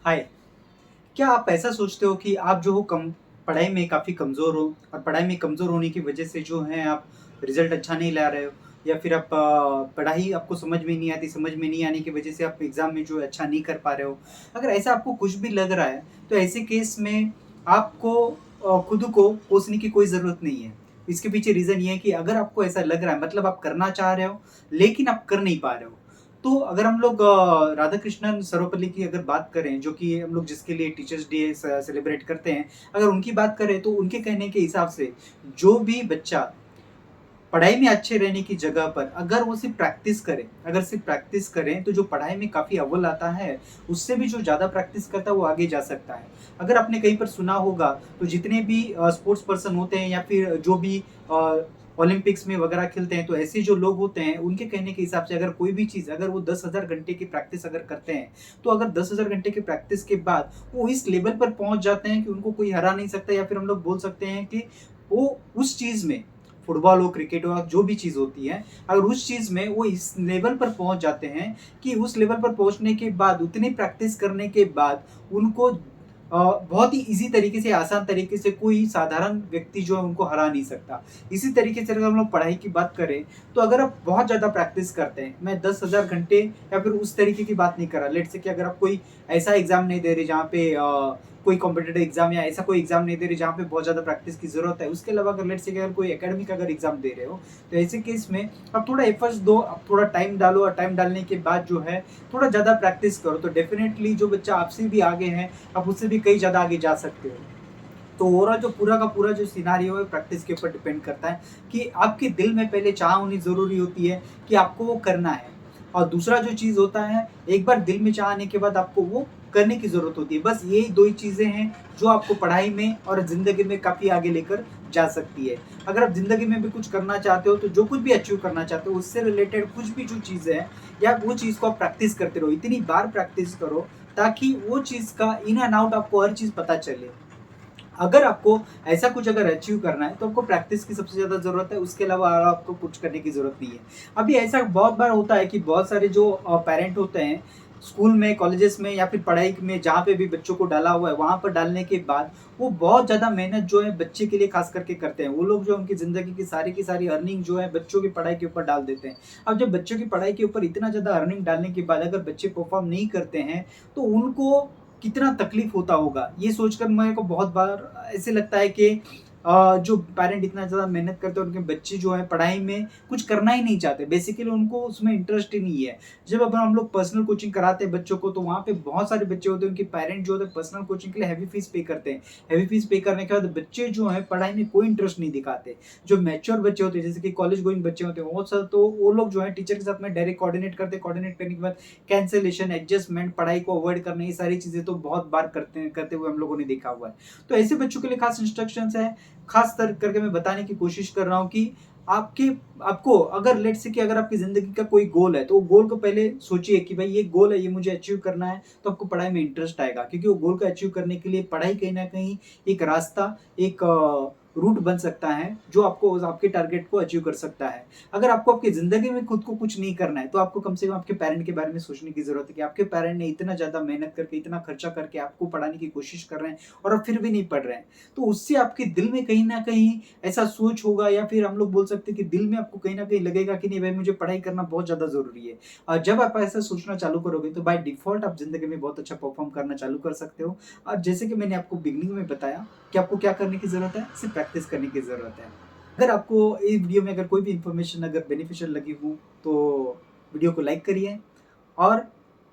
हाय। क्या आप ऐसा सोचते हो कि आप जो हो कम पढ़ाई में काफ़ी कमज़ोर हो और पढ़ाई में कमज़ोर होने की वजह से जो है आप रिज़ल्ट अच्छा नहीं ला रहे हो या फिर आप पढ़ाई आपको समझ में नहीं आती, समझ में नहीं आने की वजह से आप एग्ज़ाम में जो है अच्छा नहीं कर पा रहे हो। अगर ऐसा आपको कुछ भी लग रहा है, तो ऐसे केस में आपको खुद को कोसने की कोई ज़रूरत नहीं है। इसके पीछे रीज़न ये है कि अगर आपको ऐसा लग रहा है मतलब आप करना चाह रहे हो, लेकिन आप कर नहीं पा रहे हो। तो अगर हम लोग राधा कृष्णन सर्वपल्ली की अगर बात करें, जो कि हम लोग जिसके लिए टीचर्स डे सेलिब्रेट करते हैं, अगर उनकी बात करें तो उनके कहने के हिसाब से जो भी बच्चा पढ़ाई में अच्छे रहने की जगह पर अगर वो सिर्फ प्रैक्टिस करें तो जो पढ़ाई में काफ़ी अव्वल आता है, उससे भी जो ज़्यादा प्रैक्टिस करता है वो आगे जा सकता है। अगर आपने कहीं पर सुना होगा तो जितने भी स्पोर्ट्स पर्सन होते हैं या फिर जो भी ओलंपिक्स में वगैरह खेलते हैं, तो ऐसे जो लोग होते हैं उनके कहने के हिसाब से अगर कोई भी चीज़ अगर वो 10,000 घंटे की प्रैक्टिस अगर करते हैं, तो अगर 10,000 घंटे की प्रैक्टिस के बाद वो इस लेवल पर पहुँच जाते हैं कि उनको कोई हरा नहीं सकता, या फिर हम लोग बोल सकते हैं कि वो उस चीज़ में फुटबॉल हो, क्रिकेट हो, जो भी चीज़ होती है, अगर उस चीज़ में वो इस लेवल पर पहुँच जाते हैं कि उस लेवल पर पहुँचने के बाद, उतनी प्रैक्टिस करने के बाद उनको बहुत ही ईज़ी तरीके से, आसान तरीके से कोई साधारण व्यक्ति जो है उनको हरा नहीं सकता। इसी तरीके से अगर हम लोग पढ़ाई की बात करें, तो अगर आप बहुत ज़्यादा प्रैक्टिस करते हैं, मैं 10,000 घंटे या फिर उस तरीके की बात नहीं कर रहा। लेट्स से कि अगर आप कोई ऐसा एग्ज़ाम नहीं दे रहे जहाँ पे कोई कॉम्पिटिटिव एग्ज़ाम या ऐसा कोई एग्ज़ाम नहीं दे रहे जहाँ पे बहुत ज़्यादा प्रैक्टिस की ज़रूरत है। उसके अलावा अगर लेट्स से कि अगर कोई एकेडमिक अगर एग्ज़ाम दे रहे हो, तो ऐसे केस में आप थोड़ा एफर्ट्स दो, आप थोड़ा टाइम डालो और टाइम डालने के बाद जो है थोड़ा ज़्यादा प्रैक्टिस करो, तो डेफ़िनेटली जो बच्चा आपसे भी आगे है, आप उससे भी कहीं ज़्यादा आगे जा सकते हो। तो ओवरऑल जो पूरा का पूरा जो सिनेरियो है प्रैक्टिस के ऊपर डिपेंड करता है कि आपके दिल में पहले चाह होनी ज़रूरी होती है कि आपको वो करना है। और दूसरा जो चीज़ होता है, एक बार दिल में चाह आने के बाद आपको वो करने की ज़रूरत होती है। बस यही 2 ही चीज़ें हैं जो आपको पढ़ाई में और ज़िंदगी में काफ़ी आगे लेकर जा सकती है। अगर आप ज़िंदगी में भी कुछ करना चाहते हो, तो जो कुछ भी अचीव करना चाहते हो, उससे रिलेटेड कुछ भी जो चीज़ें हैं, या वो चीज़ को आप प्रैक्टिस करते रहो। इतनी बार प्रैक्टिस करो ताकि वो चीज़ का इन एंड आउट आपको हर चीज़ पता चले। अगर आपको ऐसा कुछ अगर अचीव करना है, तो आपको प्रैक्टिस की सबसे ज़्यादा ज़रूरत है, उसके अलावा और आपको कुछ करने की ज़रूरत नहीं है। अभी ऐसा बहुत बार होता है कि बहुत सारे जो पेरेंट होते हैं, स्कूल में, कॉलेजेस में या फिर पढ़ाई में जहाँ पे भी बच्चों को डाला हुआ है, वहाँ पर डालने के बाद वो बहुत ज़्यादा मेहनत जो है बच्चे के लिए ख़ास करके करते हैं। वो लोग जो उनकी ज़िंदगी की सारी अर्निंग जो है बच्चों की पढ़ाई के ऊपर डाल देते हैं। अब जब बच्चों की पढ़ाई के ऊपर इतना ज़्यादा अर्निंग डालने के बाद अगर बच्चे परफ़ॉर्म नहीं करते हैं, तो उनको कितना तकलीफ होता होगा, ये सोचकर मेरे को बहुत बार ऐसे लगता है कि जो पेरेंट इतना ज़्यादा मेहनत करते हैं, उनके बच्चे जो है पढ़ाई में कुछ करना ही नहीं चाहते, बेसिकली उनको उसमें इंटरेस्ट ही नहीं है। जब अब हम लोग पर्सनल कोचिंग कराते हैं बच्चों को, तो वहाँ पे बहुत सारे बच्चे होते हैं, उनके पेरेंट जो होते हैं पर्सनल कोचिंग के लिए हैवी फीस पे करते हैं। हैवी फीस पे करने के बाद बच्चे जो हैं पढ़ाई में कोई इंटरेस्ट नहीं दिखाते। जो मैच्योर बच्चे होते हैं, जैसे कि कॉलेज गोइंग बच्चे होते हैं, वो लोग जो है टीचर के साथ में डायरेक्ट कोऑर्डिनेट करते हैं। कोऑर्डिनेट करने के बाद कैंसलेशन, एडजस्टमेंट, पढ़ाई को अवॉइड करना, ये सारी चीज़ें तो बहुत बार करते हुए हम लोगों ने देखा हुआ है। तो ऐसे बच्चों के लिए खास इंस्ट्रक्शंस है, खास तर करके मैं बताने की कोशिश कर रहा हूँ कि आपके आपको अगर लेट्स से कि अगर आपकी ज़िंदगी का कोई गोल है, तो वो गोल को पहले सोचिए कि भाई ये गोल है, ये मुझे अचीव करना है, तो आपको पढ़ाई में इंटरेस्ट आएगा। क्योंकि वो गोल को अचीव करने के लिए पढ़ाई कहीं न कहीं एक रास्ता, एक रूट बन सकता है, जो आपको उस आपके टारगेट को अचीव कर सकता है। अगर आपको आपकी ज़िंदगी में खुद को कुछ नहीं करना है, तो आपको कम से कम आपके पेरेंट के बारे में सोचने की ज़रूरत है कि आपके पेरेंट ने इतना ज़्यादा मेहनत करके, इतना खर्चा करके आपको पढ़ाने की कोशिश कर रहे हैं और आप फिर भी नहीं पढ़ रहे हैं। तो उससे आपके दिल में कहीं न कहीं ऐसा सोच होगा, या फिर हम लोग बोल सकते हैं कि दिल में आपको कहीं न कहीं लगेगा कि नहीं भाई, मुझे पढ़ाई करना बहुत ज़्यादा ज़रूरी है। और जब आप ऐसा सोचना चालू करोगे, तो बाय डिफ़ॉल्ट आप ज़िंदगी में बहुत अच्छा परफ़ॉर्म करना चालू कर सकते हो। और जैसे कि मैंने आपको बिगिनिंग में बताया कि आपको क्या करने की ज़रूरत है, सिर्फ़ प्रैक्टिस करने की ज़रूरत है। अगर आपको इस वीडियो में अगर कोई भी इन्फॉर्मेशन अगर बेनिफिशियल लगी हो, तो वीडियो को लाइक करिए, और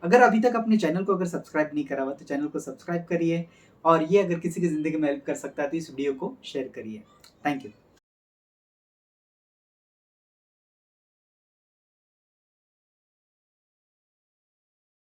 अगर अभी तक अपने चैनल को अगर सब्सक्राइब नहीं करा हुआ, तो चैनल को सब्सक्राइब करिए, और ये अगर किसी की ज़िंदगी में हेल्प कर सकता है, तो इस वीडियो को शेयर करिए। Thank you.